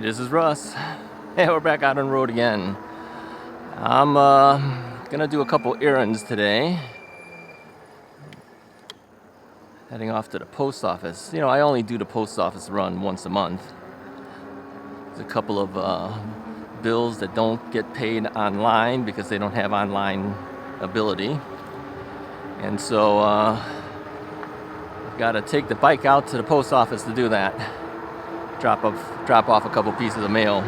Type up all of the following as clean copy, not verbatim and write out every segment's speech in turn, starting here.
This is Russ. Hey, we're back out on the road again. I'm gonna do a couple errands today. Heading off to the post office. You know, I only do the post office run once a month. There's a couple of bills that don't get paid online because they don't have online ability. And so I've got to take the bike out to the post office to do that. Drop off a couple pieces of mail.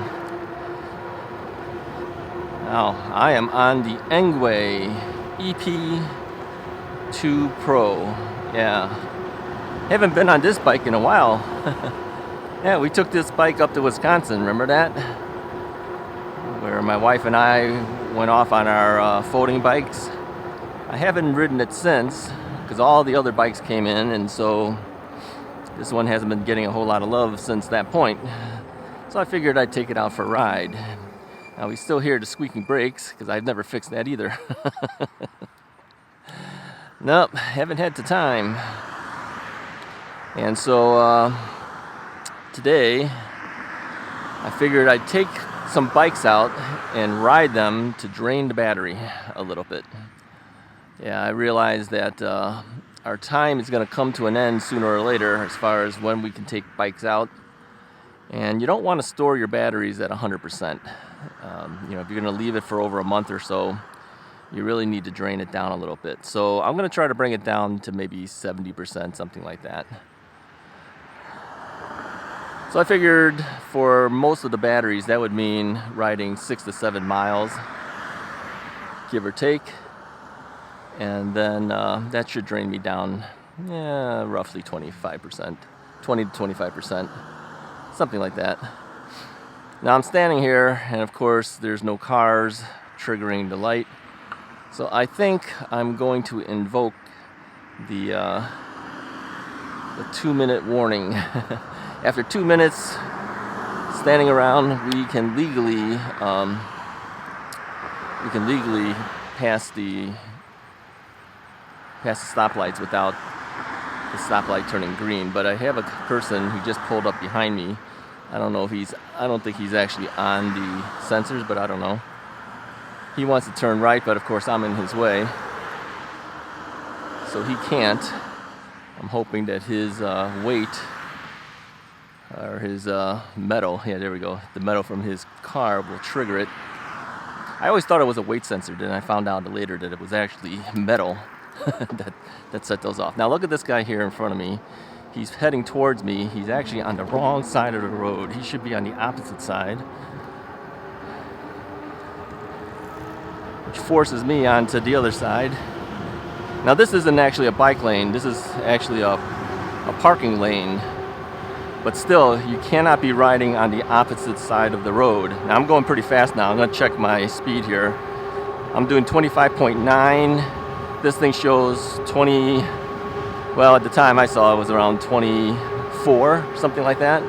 Now, I am on the Engwe EP2 Pro. Yeah. Haven't been on this bike in a while. Yeah, we took this bike up to Wisconsin, remember that? Where my wife and I went off on our folding bikes. I haven't ridden it since, because all the other bikes came in, and so this one hasn't been getting a whole lot of love since that point. So I figured I'd take it out for a ride. Now we still hear the squeaking brakes, because I've never fixed that either. Nope, haven't had the time. And so today I figured I'd take some bikes out and ride them to drain the battery a little bit. Yeah, I realize that our time is going to come to an end sooner or later as far as when we can take bikes out. And you don't want to store your batteries at 100%. You know, if you're going to leave it for over a month or so, you really need to drain it down a little bit. So I'm going to try to bring it down to maybe 70%, something like that. So I figured for most of the batteries, that would mean riding 6 to 7 miles, give or take. And then that should drain me down, roughly 25%, 20 to 25%, something like that. Now I'm standing here, and of course there's no cars triggering the light. So I think I'm going to invoke the 2-minute warning. After 2 minutes standing around, we can legally pass the stoplights without the stoplight turning green. But I have a person who just pulled up behind me. I don't think he's actually on the sensors, but I don't know. He wants to turn right, but of course I'm in his way, so he can't. I'm hoping that his weight, or his metal, there we go, the metal from his car will trigger it. I always thought it was a weight sensor, then I found out later that it was actually metal that set those off. Now look at this guy here in front of me. He's heading towards me. He's actually on the wrong side of the road. He should be on the opposite side, which forces me onto the other side. Now this isn't actually a bike lane. This is actually a parking lane. But still, you cannot be riding on the opposite side of the road. Now I'm going pretty fast now. I'm going to check my speed here. I'm doing 25.9. This thing shows 20. Well, at the time I saw it was around 24, something like that.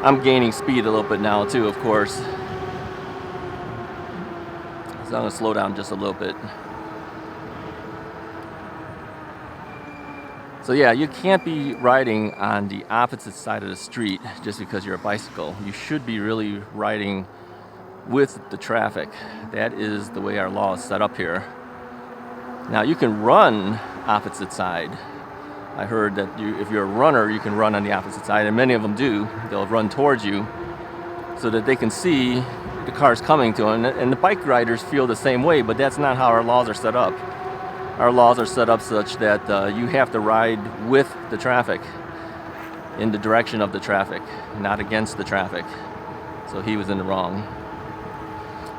I'm gaining speed a little bit now too, of course. So I'm going to slow down just a little bit. So yeah, you can't be riding on the opposite side of the street just because you're a bicycle. You should be really riding with the traffic. That is the way our law is set up here. Now you can run opposite side. I heard that if you're a runner, you can run on the opposite side, and many of them do. They'll run towards you so that they can see the cars coming to them. And the bike riders feel the same way, but that's not how our laws are set up. Our laws are set up such that you have to ride with the traffic, in the direction of the traffic, not against the traffic. So he was in the wrong.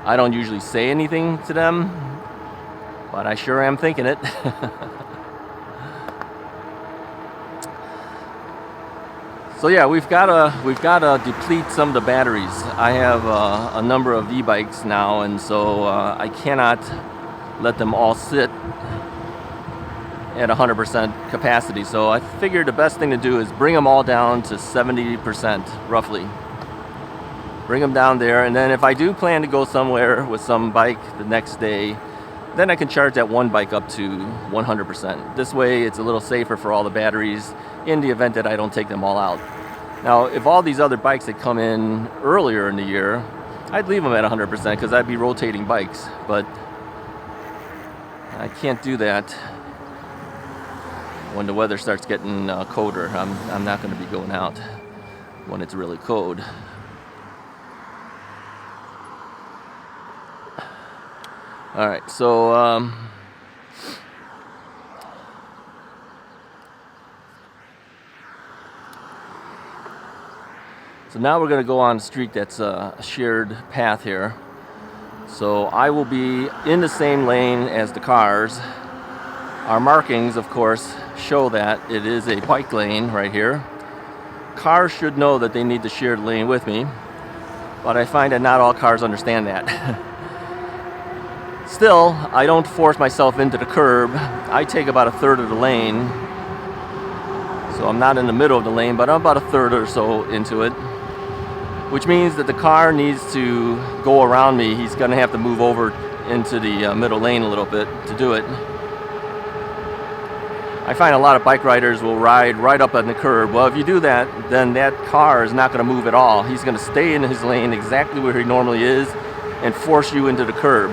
I don't usually say anything to them, but I sure am thinking it. So yeah, we've got to deplete some of the batteries. I have a number of e-bikes now, and so I cannot let them all sit at 100% capacity. So I figured the best thing to do is bring them all down to 70% roughly. Bring them down there, and then if I do plan to go somewhere with some bike the next day, then I can charge that one bike up to 100%. This way it's a little safer for all the batteries in the event that I don't take them all out. Now, if all these other bikes had come in earlier in the year, I'd leave them at 100% because I'd be rotating bikes, but I can't do that when the weather starts getting colder. I'm not going to be going out when it's really cold. All right, so so now we're going to go on a street that's a shared path here. So I will be in the same lane as the cars. Our markings, of course, show that it is a bike lane right here. Cars should know that they need the shared lane with me, but I find that not all cars understand that. Still, I don't force myself into the curb. I take about a third of the lane. So I'm not in the middle of the lane, but I'm about a third or so into it. Which means that the car needs to go around me. He's going to have to move over into the middle lane a little bit to do it. I find a lot of bike riders will ride right up on the curb. Well, if you do that, then that car is not going to move at all. He's going to stay in his lane exactly where he normally is and force you into the curb.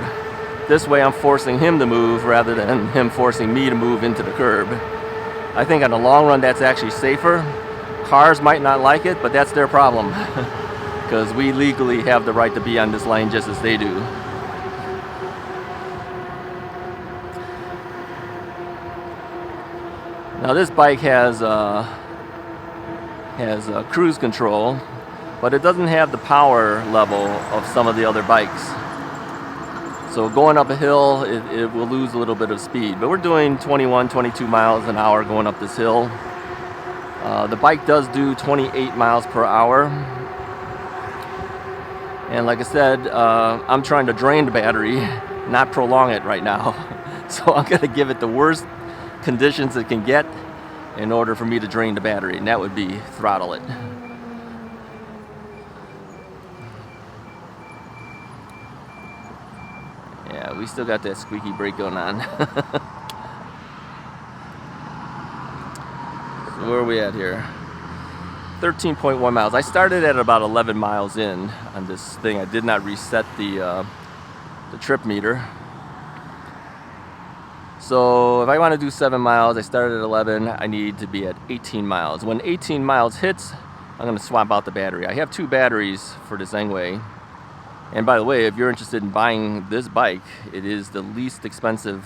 This way I'm forcing him to move rather than him forcing me to move into the curb. I think on the long run that's actually safer. Cars might not like it, but that's their problem. Because we legally have the right to be on this lane just as they do. Now this bike has cruise control, but it doesn't have the power level of some of the other bikes. So going up a hill, it will lose a little bit of speed. But we're doing 21, 22 miles an hour going up this hill. The bike does do 28 miles per hour. And like I said, I'm trying to drain the battery, not prolong it right now. So I'm going to give it the worst conditions it can get in order for me to drain the battery, and that would be throttle it. Yeah, we still got that squeaky brake going on. So where are we at here? 13.1 miles. I started at about 11 miles in on this thing. I did not reset the trip meter. So if I want to do 7 miles, I started at 11, I need to be at 18 miles. When 18 miles hits, I'm going to swap out the battery. I have 2 batteries for this Engwe. And by the way, if you're interested in buying this bike, it is the least expensive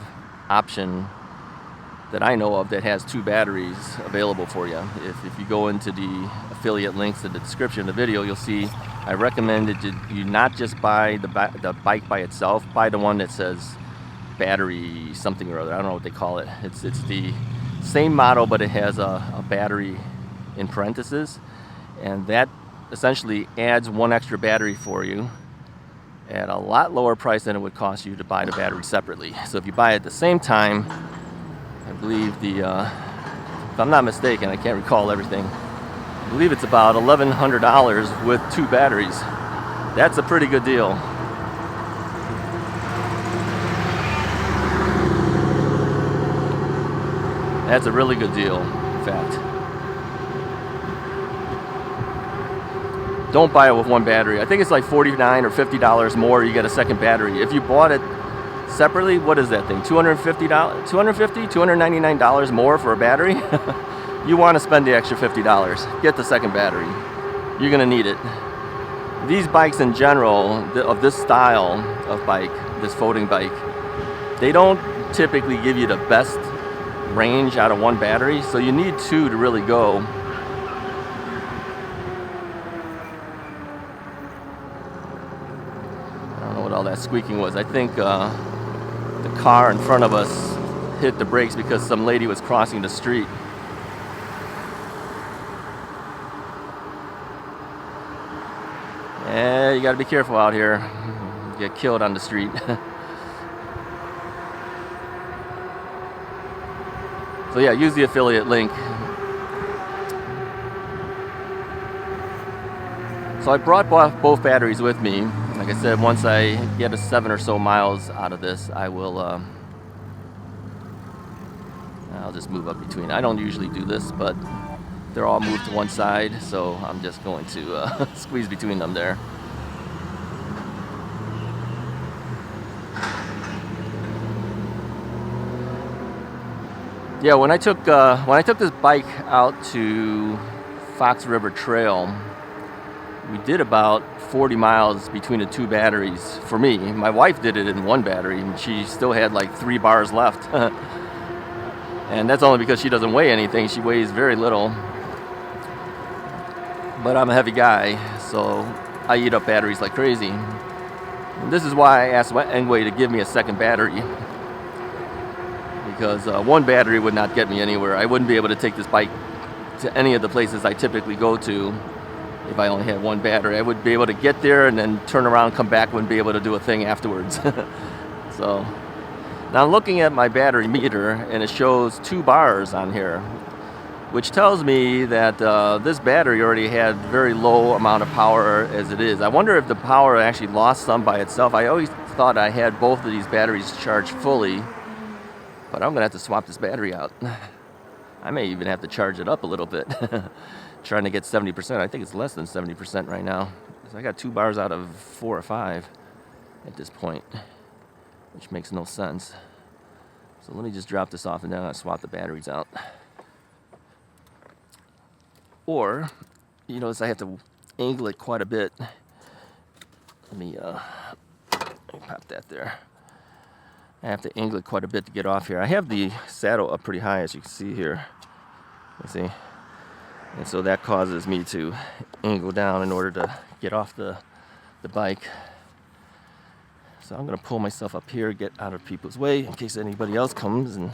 option that I know of that has 2 batteries available for you. If you go into the affiliate links in the description of the video, you'll see I recommend that you not just buy the bike by itself, buy the one that says battery something or other. I don't know what they call it. It's the same model, but it has a battery in parentheses, and that essentially adds 1 extra battery for you at a lot lower price than it would cost you to buy the battery separately. So if you buy it at the same time, I believe if I'm not mistaken, I can't recall everything, I believe it's about $1,100 with 2 batteries. That's a pretty good deal. That's a really good deal, in fact. Don't buy it with 1 battery. I think it's like $49 or $50 more, you get a second battery. If you bought it separately, what is that thing? $250, $299 more for a battery? You want to spend the extra $50. Get the second battery. You're going to need it. These bikes in general, of this style of bike, this folding bike, they don't typically give you the best range out of 1 battery, so you need 2 to really go. I don't know what all that squeaking was. I think the car in front of us hit the brakes because some lady was crossing the street. Yeah, you gotta be careful out here. You get killed on the street. So yeah, use the affiliate link. So I brought both batteries with me. Like I said, once I get a 7 or so miles out of this, I will, I'll just move up between. I don't usually do this, but they're all moved to one side, so I'm just going to squeeze between them there. Yeah, when I took this bike out to Fox River Trail, we did about 40 miles between the two batteries. For me, my wife did it in one battery, and she still had like 3 bars left. And that's only because she doesn't weigh anything. She weighs very little. But I'm a heavy guy, so I eat up batteries like crazy. And this is why I asked Engwe to give me a second battery. Because one battery would not get me anywhere. I wouldn't be able to take this bike to any of the places I typically go to if I only had one battery. I would be able to get there and then turn around, come back, wouldn't be able to do a thing afterwards. So now I'm looking at my battery meter, and it shows 2 bars on here, which tells me that this battery already had very low amount of power as it is. I wonder if the power actually lost some by itself. I always thought I had both of these batteries charged fully, but I'm gonna have to swap this battery out. I may even have to charge it up a little bit. Trying to get 70%. I think it's less than 70% right now. So I got 2 bars out of 4 or 5 at this point, which makes no sense. So let me just drop this off and then I'll swap the batteries out. Or, you notice I have to angle it quite a bit. Let me pop that there. I have to angle it quite a bit to get off here. I have the saddle up pretty high, as you can see here. You see? And so that causes me to angle down in order to get off the bike. So I'm going to pull myself up here, get out of people's way in case anybody else comes. And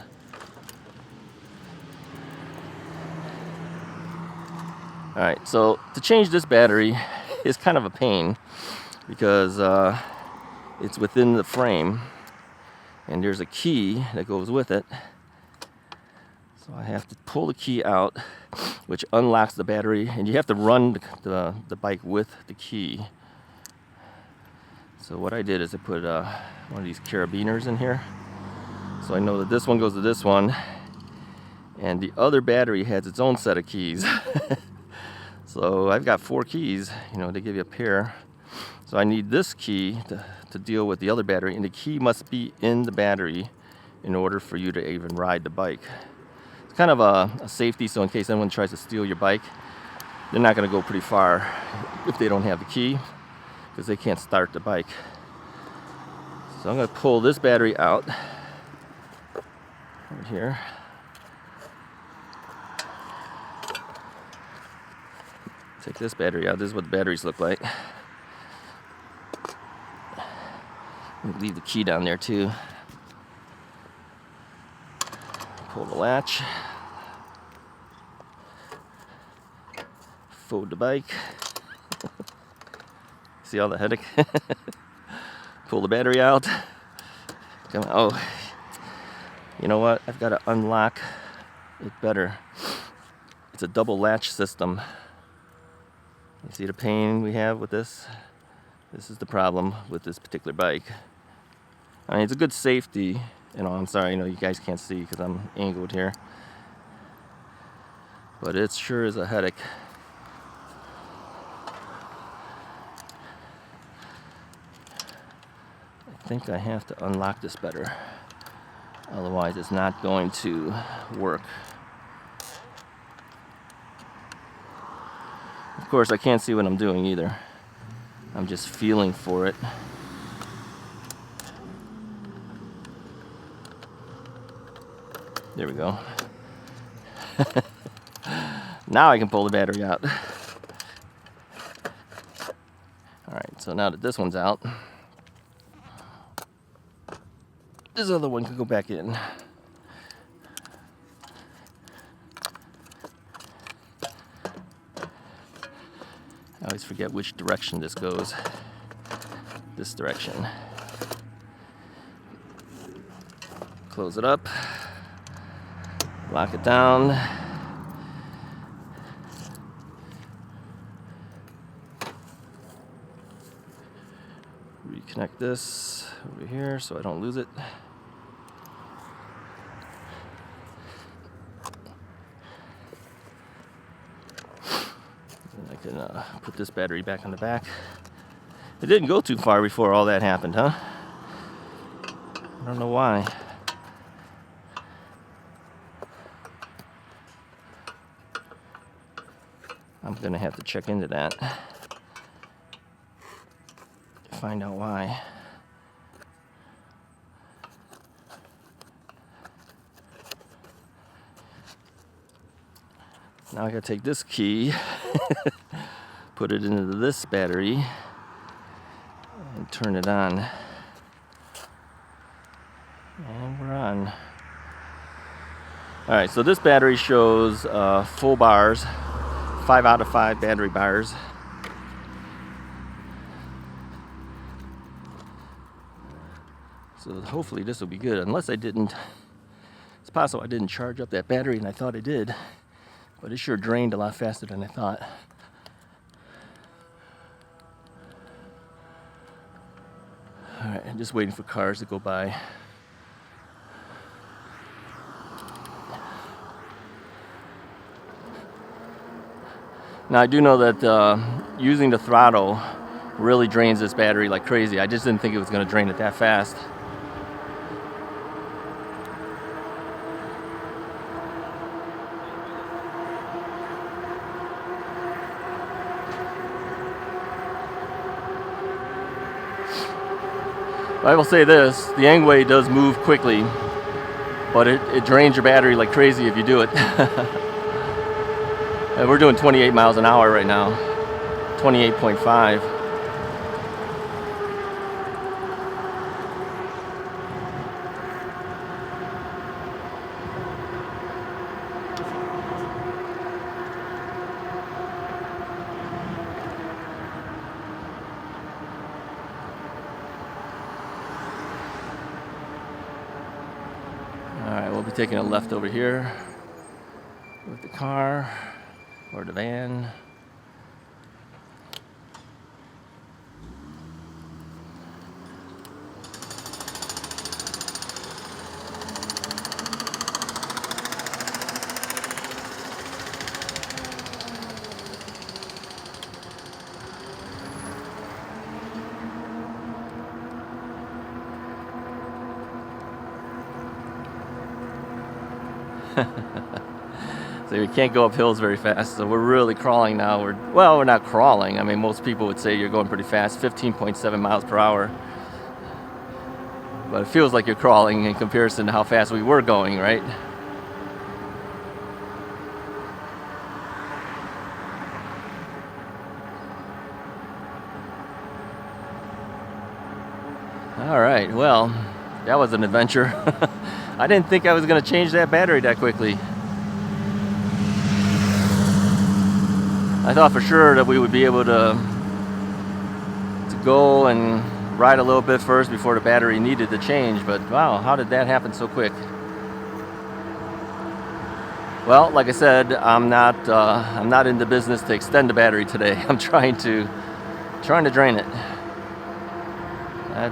alright, so to change this battery is kind of a pain because it's within the frame and there's a key that goes with it. So I have to pull the key out, which unlocks the battery, and you have to run the bike with the key. So what I did is I put one of these carabiners in here. So I know that this one goes to this one, and the other battery has its own set of keys. So I've got 4 keys, you know, they give you a pair. So I need this key to deal with the other battery, and the key must be in the battery in order for you to even ride the bike. It's kind of a safety, so in case anyone tries to steal your bike, they're not going to go pretty far if they don't have the key, because they can't start the bike. So I'm going to pull this battery out right here. Take this battery out. This is what the batteries look like. Leave the key down there too. Pull the latch. Fold the bike. See all the headache? Pull the battery out. Come on. Oh, you know what? I've got to unlock it better. It's a double latch system. You see the pain we have with this? This is the problem with this particular bike. I mean, it's a good safety. You know, I'm sorry, you know, you guys can't see because I'm angled here. But it sure is a headache. I think I have to unlock this better. Otherwise, it's not going to work. Of course, I can't see what I'm doing either. I'm just feeling for it. There we go. Now I can pull the battery out. Alright, so now that this one's out, this other one can go back in. I always forget which direction this goes. This direction. Close it up. Lock it down. Reconnect this over here so I don't lose it. can put this battery back on the back. It didn't go too far before all that happened, huh? I don't know why. I'm gonna have to check into that to find out why. Now I gotta take this key, put it into this battery, and turn it on. And we're on. Alright, so this battery shows full bars, 5 out of 5 battery bars. So hopefully this will be good, unless I didn't. It's possible I didn't charge up that battery and I thought I did, but it sure drained a lot faster than I thought. Alright, I'm just waiting for cars to go by. Now I do know that using the throttle really drains this battery like crazy. I just didn't think it was going to drain it that fast. I will say this, the Engwe does move quickly, but it drains your battery like crazy if you do it. And we're doing 28 miles an hour right now, 28.5. Alright, we'll be taking a left over here with the car or the van. So we can't go up hills very fast, so we're really crawling now. We're not crawling. I mean, most people would say you're going pretty fast, 15.7 miles per hour. But it feels like you're crawling in comparison to how fast we were going, right? All right, well, that was an adventure. I didn't think I was going to change that battery that quickly. I thought for sure that we would be able to go and ride a little bit first before the battery needed to change, but wow, how did that happen so quick? Well, like I said, I'm not in the business to extend the battery today. I'm trying to drain it.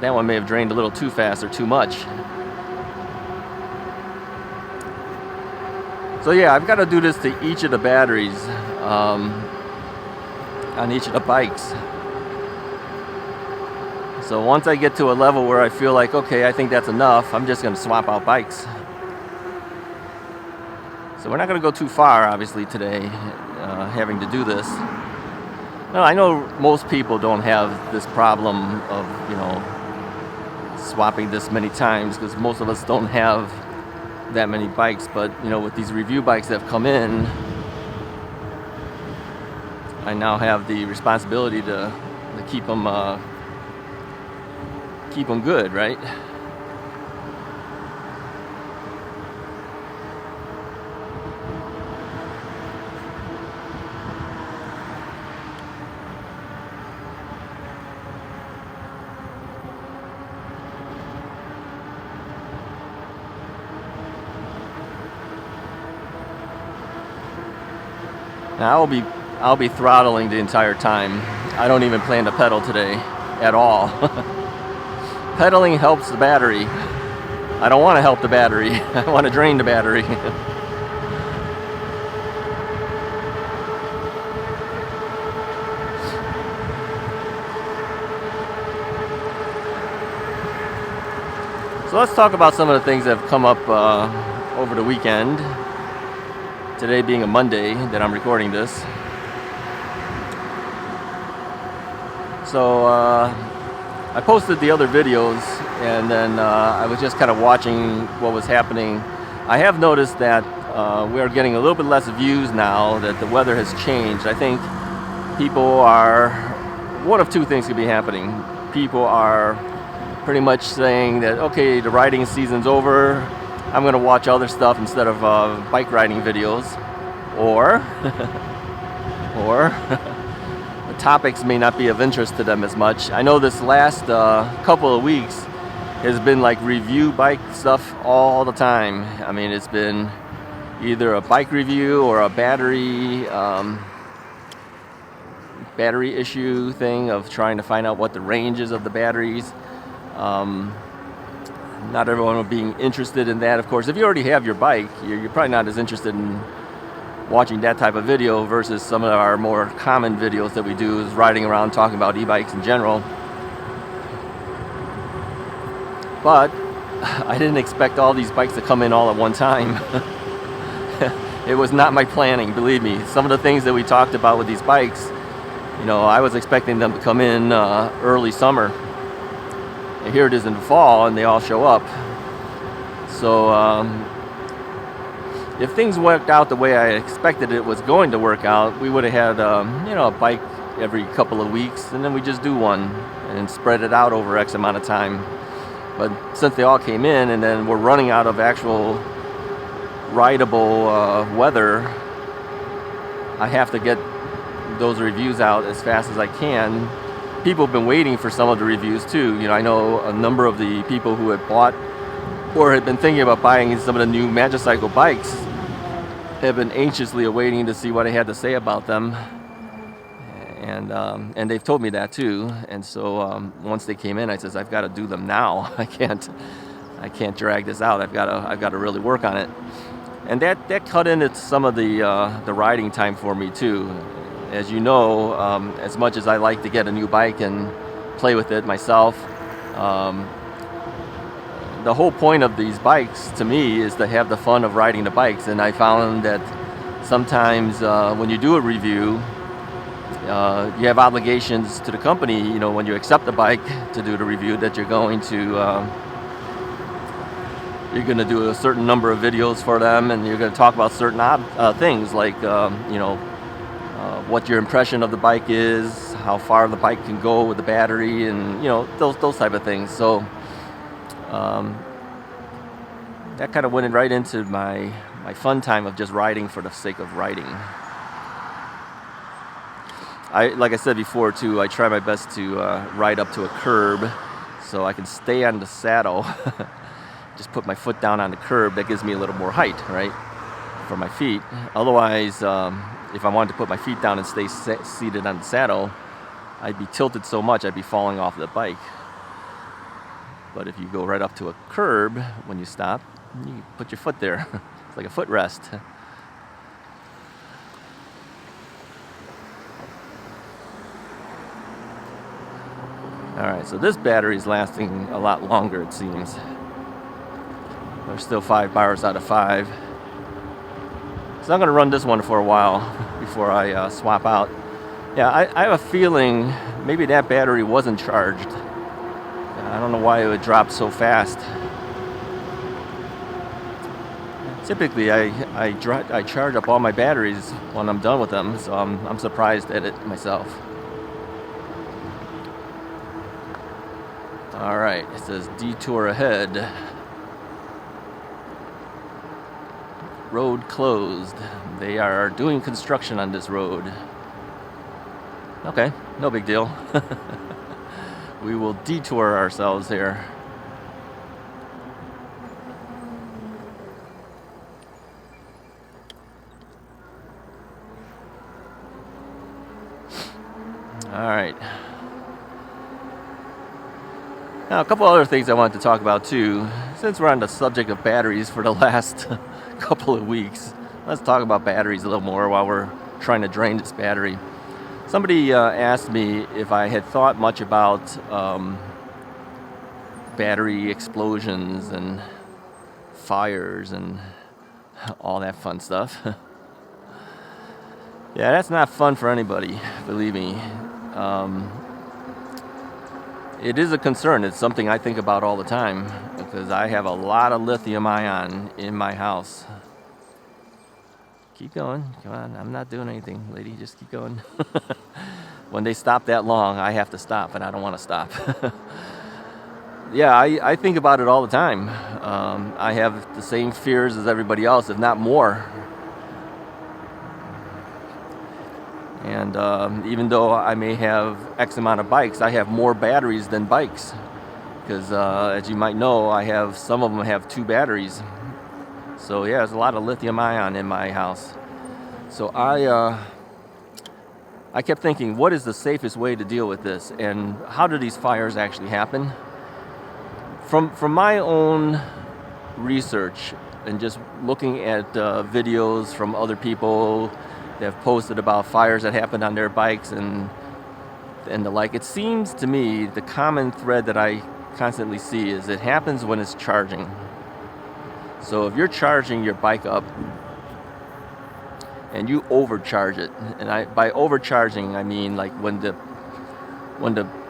That one may have drained a little too fast or too much. So yeah, I've got to do this to each of the batteries on each of the bikes. So once I get to a level where I feel like, okay, I think that's enough, I'm just going to swap out bikes. So we're not going to go too far, obviously, today, having to do this. No, I know most people don't have this problem of, swapping this many times, because most of us don't have that many bikes. But, with these review bikes that have come in, I now have the responsibility to keep them good, right? Now I'll be throttling the entire time. I don't even plan to pedal today at all. Pedaling helps the battery. I don't want to help the battery. I want to drain the battery. So let's talk about some of the things that have come up over the weekend. Today being a Monday that I'm recording this. So I posted the other videos, and then I was just kind of watching what was happening. I have noticed that we are getting a little bit less views now that the weather has changed. I think people are, one of two things could be happening. People are pretty much saying that, okay, the riding season's over, I'm going to watch other stuff instead of bike riding videos, or the topics may not be of interest to them as much. I know this last couple of weeks has been like review bike stuff all the time. I mean, it's been either a bike review or a battery issue thing of trying to find out what the range is of the batteries. Not everyone will be interested in that, of course. If you already have your bike, you're probably not as interested in watching that type of video versus some of our more common videos that we do is riding around talking about e-bikes in general. But I didn't expect all these bikes to come in all at one time. It was not my planning, believe me. Some of the things that we talked about with these bikes, you know, I was expecting them to come in early summer. And here it is in the fall, and they all show up. So if things worked out the way I expected it was going to work out, we would have had a bike every couple of weeks, and then we just do one and spread it out over X amount of time. But since they all came in, and then we're running out of actual rideable weather, I have to get those reviews out as fast as I can. People have been waiting for some of the reviews too. You know, I know a number of the people who had bought or had been thinking about buying some of the new Magicycle bikes have been anxiously awaiting to see what I had to say about them, and they've told me that too. And so once they came in, I says, I've got to do them now. I can't drag this out. I've got to really work on it. And that cut into some of the riding time for me too. As you know, as much as I like to get a new bike and play with it myself, the whole point of these bikes to me is to have the fun of riding the bikes. And I found that sometimes when you do a review, you have obligations to the company, you know, when you accept the bike to do the review, that you're going to do a certain number of videos for them, and you're going to talk about certain things like what your impression of the bike is, how far the bike can go with the battery, and those type of things. So that kind of went right into my fun time of just riding for the sake of riding. Like I said before too, I try my best to ride up to a curb so I can stay on the saddle. Just put my foot down on the curb. That gives me a little more height, right, for my feet. Otherwise, if I wanted to put my feet down and stay seated on the saddle, I'd be tilted so much I'd be falling off the bike. But if you go right up to a curb when you stop, you put your foot there. It's like a footrest. Alright, so this battery is lasting a lot longer, it seems. There's still 5 bars out of 5. So I'm going to run this one for a while before I swap out. Yeah, I have a feeling maybe that battery wasn't charged. I don't know why it would drop so fast. Typically, I charge up all my batteries when I'm done with them, so I'm surprised at it myself. All right, it says detour ahead. Road closed. They are doing construction on this road. Okay, no big deal. We will detour ourselves here. All right. Now, a couple other things I wanted to talk about too. Since we're on the subject of batteries for the last couple of weeks, let's talk about batteries a little more while we're trying to drain this battery. Somebody asked me if I had thought much about battery explosions and fires and all that fun stuff. Yeah, that's not fun for anybody, believe me. It is a concern. It's something I think about all the time because I have a lot of lithium ion in my house. Keep going. Come on. I'm not doing anything, lady. Just keep going. When they stop that long, I have to stop, and I don't want to stop. Yeah, I think about it all the time. I have the same fears as everybody else, if not more. And even though I may have X amount of bikes, I have more batteries than bikes. Because as you might know, some of them have 2 batteries. So yeah, there's a lot of lithium ion in my house. So I kept thinking, what is the safest way to deal with this? And how do these fires actually happen? From my own research and just looking at videos from other people that have posted about fires that happened on their bikes and the like, it seems to me the common thread that I constantly see is it happens when it's charging. So if you're charging your bike up and you overcharge it, and by overcharging I mean like when the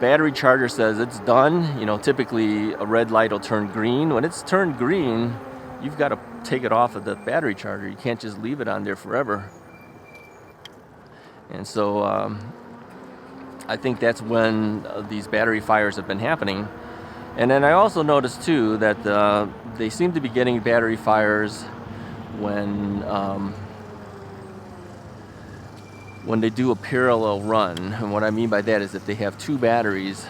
battery charger says it's done, typically a red light will turn green. When it's turned green, you've got to take it off of the battery charger. You can't just leave it on there forever. And so I think that's when these battery fires have been happening. And then I also noticed too that they seem to be getting battery fires when they do a parallel run. And what I mean by that is if they have 2 batteries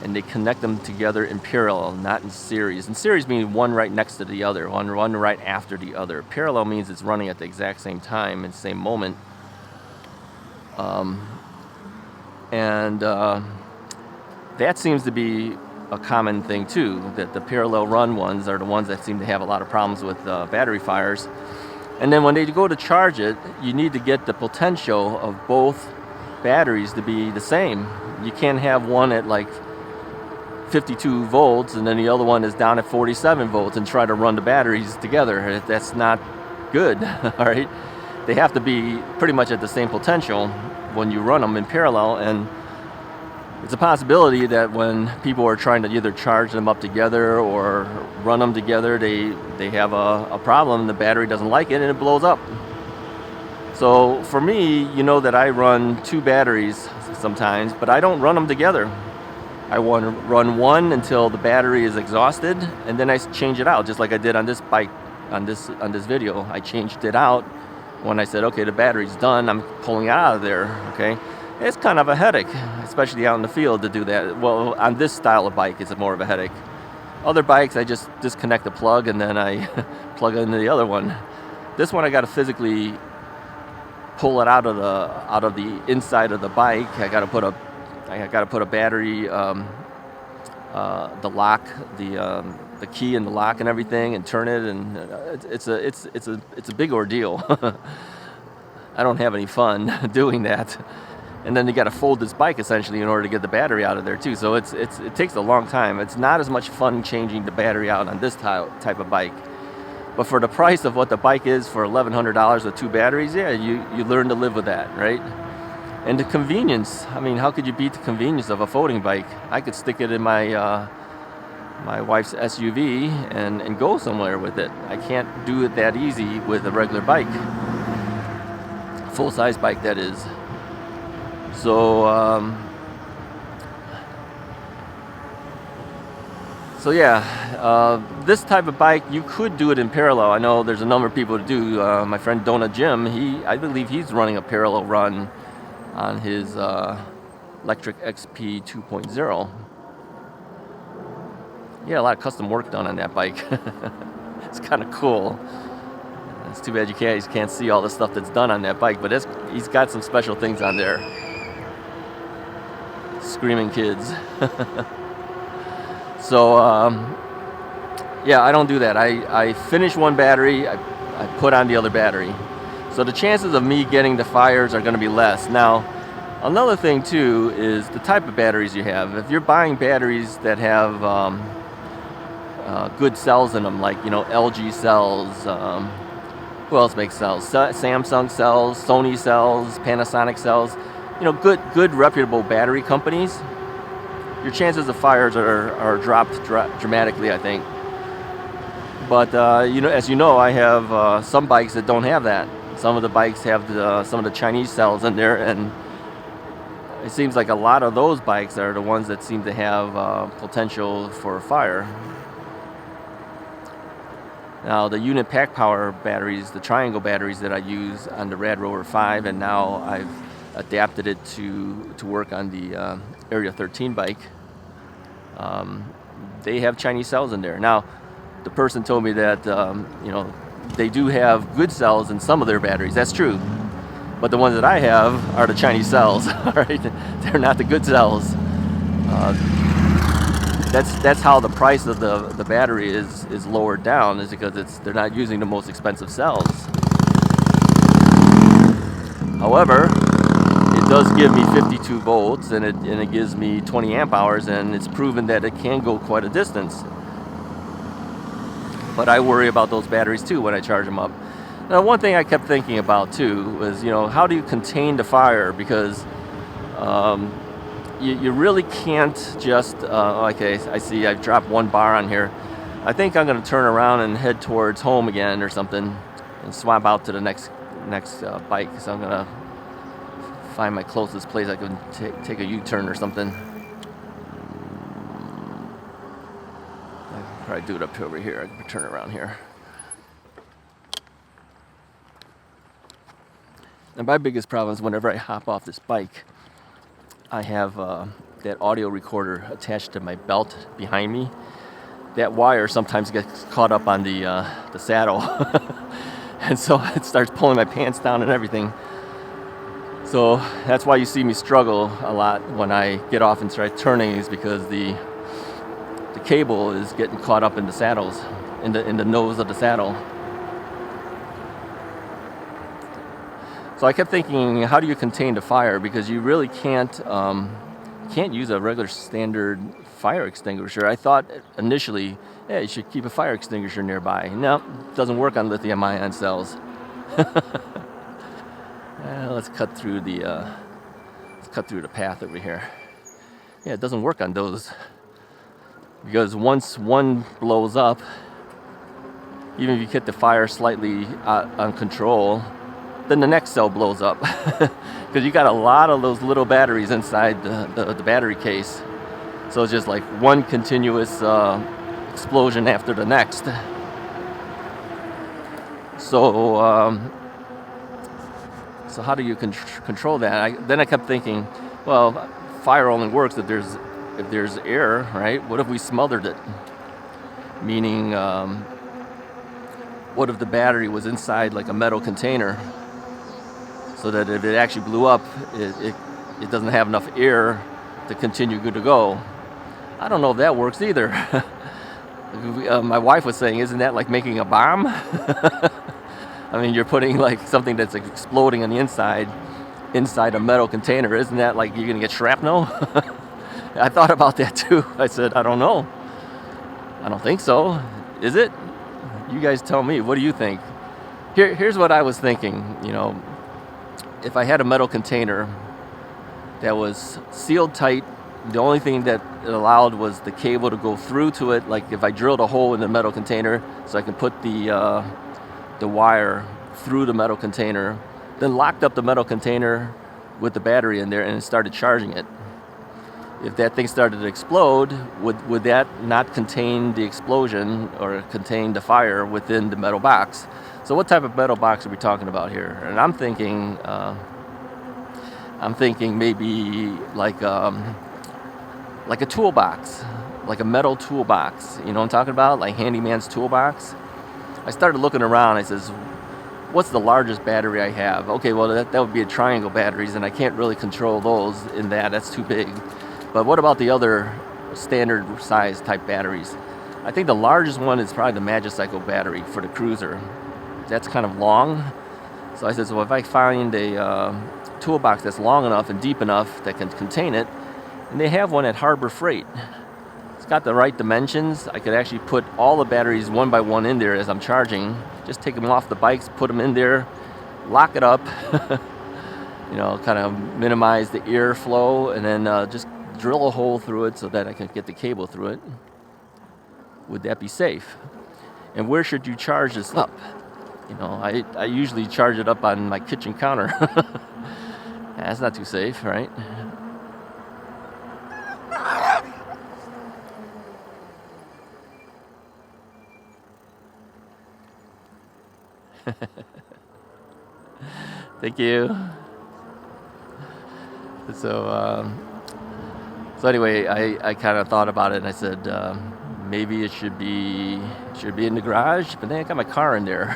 and they connect them together in parallel, not in series. In series means one right next to the other, one right after the other. Parallel means it's running at the exact same time and same moment. That seems to be a common thing too, that the parallel run ones are the ones that seem to have a lot of problems with battery fires. And then when they go to charge it, you need to get the potential of both batteries to be the same. You can't have one at like 52 volts and then the other one is down at 47 volts and try to run the batteries together. That's not good, all right? They have to be pretty much at the same potential when you run them in parallel, and it's a possibility that when people are trying to either charge them up together or run them together, they have a problem, the battery doesn't like it, and it blows up. So for me, that I run 2 batteries sometimes, but I don't run them together. I want to run one until the battery is exhausted, and then I change it out, just like I did on this bike, on this video. I changed it out when I said, okay, the battery's done, I'm pulling it out of there, okay? It's kind of a headache, especially out in the field to do that. Well, on this style of bike, it's more of a headache. Other bikes, I just disconnect the plug and then I plug it into the other one. This one, I got to physically pull it out of the inside of the bike. I got to put a battery, the lock, the key in the lock and everything, and turn it, and it's a big ordeal. I don't have any fun doing that. And then you got to fold this bike essentially in order to get the battery out of there too. So it takes a long time. It's not as much fun changing the battery out on this type of bike. But for the price of what the bike is for $1,100 with 2 batteries, yeah, you learn to live with that, right? And the convenience. I mean, how could you beat the convenience of a folding bike? I could stick it in my wife's SUV and go somewhere with it. I can't do it that easy with a regular bike. Full-size bike, that is. So this type of bike, you could do it in parallel. I know there's a number of people who do. My friend Donut Jim, I believe he's running a parallel run on his Electric XP 2.0. Yeah, a lot of custom work done on that bike. It's kind of cool. It's too bad you can't see all the stuff that's done on that bike, but he's got some special things on there. Screaming kids. So I don't do that. I finish one battery, I put on the other battery. So the chances of me getting the fires are going to be less. Now, another thing too is the type of batteries you have. If you're buying batteries that have good cells in them, like LG cells. Who else makes cells? Samsung cells, Sony cells, Panasonic cells. Good reputable battery companies. Your chances of fires are dropped dramatically, I think. But as you know, I have some bikes that don't have that. Some of the bikes have some of the Chinese cells in there, and it seems like a lot of those bikes are the ones that seem to have potential for fire. Now, the unit pack power batteries, the triangle batteries that I use on the Rad Rover 5, and now I've adapted it to work on the Area 13 bike. They have Chinese cells in there. Now, the person told me that they do have good cells in some of their batteries. That's true, but the ones that I have are the Chinese cells. All right, they're not the good cells. That's how the price of the battery is lowered down, is because they're not using the most expensive cells. However, it does give me 52 volts and it gives me 20 amp hours, and it's proven that it can go quite a distance. But I worry about those batteries too when I charge them up. Now, one thing I kept thinking about too was, how do you contain the fire? Because you really can't just, okay, I see I've dropped one bar on here. I think I'm going to turn around and head towards home again or something and swap out to the next bike. So I'm going to find my closest place I can take a U-turn or something. I can probably do it up over here. I can turn around here. And my biggest problem is whenever I hop off this bike, I have that audio recorder attached to my belt behind me. That wire sometimes gets caught up on the saddle. And so it starts pulling my pants down and everything. So that's why you see me struggle a lot when I get off and start turning, is because the cable is getting caught up in the saddles, in the nose of the saddle. So I kept thinking, how do you contain the fire? Because you really can't use a regular standard fire extinguisher. I thought initially, yeah, you should keep a fire extinguisher nearby. No, it doesn't work on lithium-ion cells. Let's cut through the path over here. Yeah, it doesn't work on those, because once one blows up, even if you get the fire slightly on control, then the next cell blows up, because you got a lot of those little batteries inside the battery case. So it's just like one continuous explosion after the next. So how do you control that? Then I kept thinking, well, fire only works if there's air, right? What if we smothered it? Meaning, what if the battery was inside like a metal container, so that if it actually blew up, it doesn't have enough air to continue good to go? I don't know if that works either. My wife was saying, isn't that like making a bomb? I mean, you're putting like something that's exploding on the inside a metal container. Isn't that like you're gonna get shrapnel? I thought about that too. I said, I don't know. I don't think so. Is it? You guys tell me. What do you think? Here's what I was thinking. If I had a metal container that was sealed tight, the only thing that it allowed was the cable to go through to it. Like if I drilled a hole in the metal container, so I can put the wire through the metal container, then locked up the metal container with the battery in there and started charging it. If that thing started to explode, would that not contain the explosion or contain the fire within the metal box? So what type of metal box are we talking about here? And I'm thinking maybe like a toolbox, like a metal toolbox. You know what I'm talking about? Like handyman's toolbox. I started looking around. I says, what's the largest battery I have? Okay, well that would be a triangle batteries, and I can't really control those in that. That's too big. But what about the other standard size type batteries? I think the largest one is probably the Magicycle battery for the cruiser. That's kind of long. So I said, so if I find a toolbox that's long enough and deep enough that can contain it, and they have one at Harbor Freight. It's got the right dimensions. I could actually put all the batteries one by one in there as I'm charging. Just take them off the bikes, put them in there, lock it up, you know, kind of minimize the airflow, and then just drill a hole through it so that I can get the cable through it. Would that be safe? And where should you charge this up? You know, I usually charge it up on my kitchen counter. That's not too safe, right? Thank you. So anyway, I kind of thought about it, and I said maybe it should be in the garage, but then I got my car in there.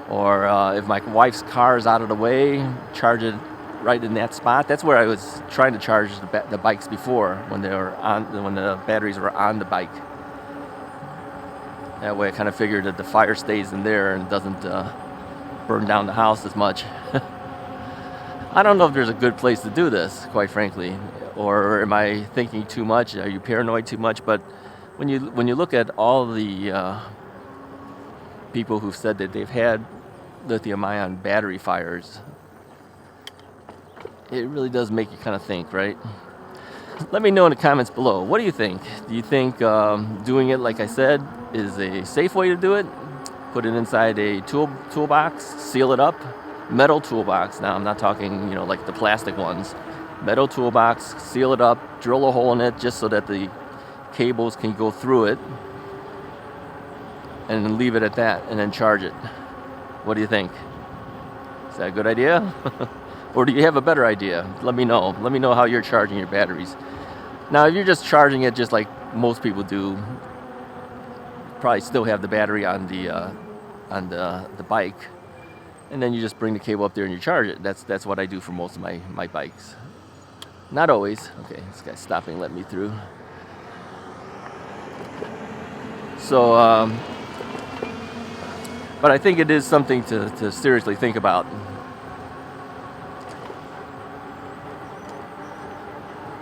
Or if my wife's car is out of the way, charge it right in that spot. That's where I was trying to charge the bikes before, when the batteries were on the bike. That way I kind of figured that the fire stays in there and doesn't burn down the house as much. I don't know if there's a good place to do this, quite frankly, or am I thinking too much? Are you paranoid too much? But when you look at all the people who've said that they've had lithium-ion battery fires, it really does make you kind of think, right? Let me know in the comments below. What do you think? Do you think doing it, like I said, is a safe way to do it? Put it inside a toolbox, seal it up, metal toolbox. Now I'm not talking, you know, like the plastic ones. Metal toolbox, seal it up, drill a hole in it just so that the cables can go through it, and then leave it at that, and then charge it. What do you think? Is that a good idea? Or do you have a better idea? Let me know. Let me know how you're charging your batteries. Now, if you're just charging it just like most people do, probably still have the battery on the bike, and then you just bring the cable up there and you charge it. That's what I do for most of my bikes. Not always. Okay, this guy's stopping, let me through. So, but I think it is something to seriously think about.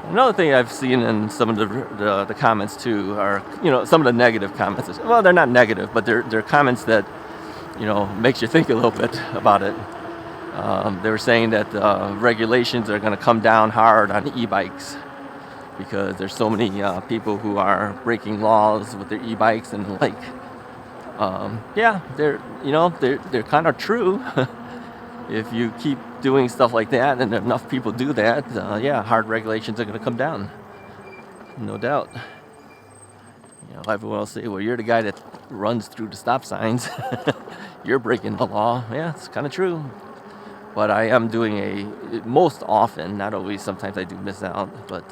Another thing I've seen in some of the comments too are, you know, some of the negative comments. Well, they're not negative, but they're comments that, you know, makes you think a little bit about it. They were saying that regulations are going to come down hard on e-bikes because there's so many people who are breaking laws with their e-bikes, and like, yeah, they're kind of true. If you keep doing stuff like that, and enough people do that, yeah, hard regulations are going to come down, no doubt. You know, everyone will say, well, you're the guy that runs through the stop signs. You're breaking the law. Yeah, it's kind of true. But I am doing most often, not always, sometimes I do miss out, but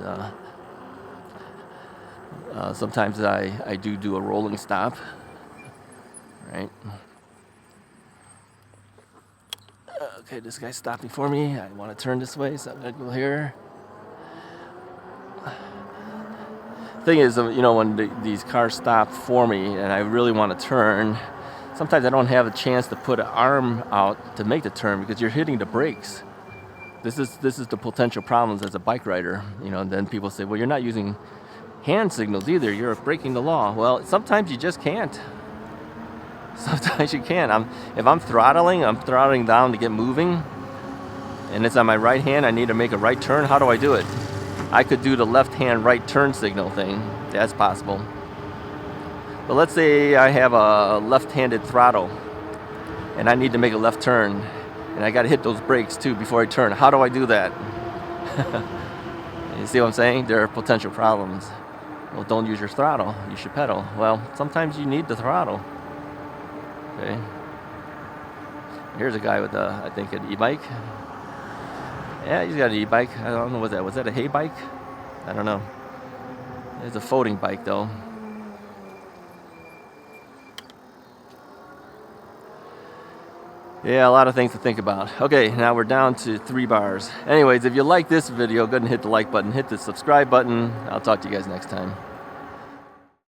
sometimes I do a rolling stop, right? Okay, this guy's stopping for me. I want to turn this way, so I'm going to go here. Thing is, you know, when these cars stop for me and I really want to turn, sometimes I don't have a chance to put an arm out to make the turn because you're hitting the brakes. This is the potential problems as a bike rider. You know, and then people say, well, you're not using hand signals either. You're breaking the law. Well, sometimes you just can't. Sometimes you can. If I'm throttling down to get moving, and it's on my right hand, I need to make a right turn. How do I do it? I could do the left hand right turn signal thing. That's possible. But let's say I have a left-handed throttle, and I need to make a left turn, and I got to hit those brakes too before I turn. How do I do that? You see what I'm saying? There are potential problems. Well, don't use your throttle. You should pedal. Well, sometimes you need the throttle. Okay. Here's a guy with I think an e-bike. Yeah, he's got an e-bike. I don't know, was that a hay bike? I don't know. It's a folding bike though. Yeah, a lot of things to think about. Okay, now we're down to 3 bars. Anyways, if you like this video, go ahead and hit the like button, hit the subscribe button. I'll talk to you guys next time.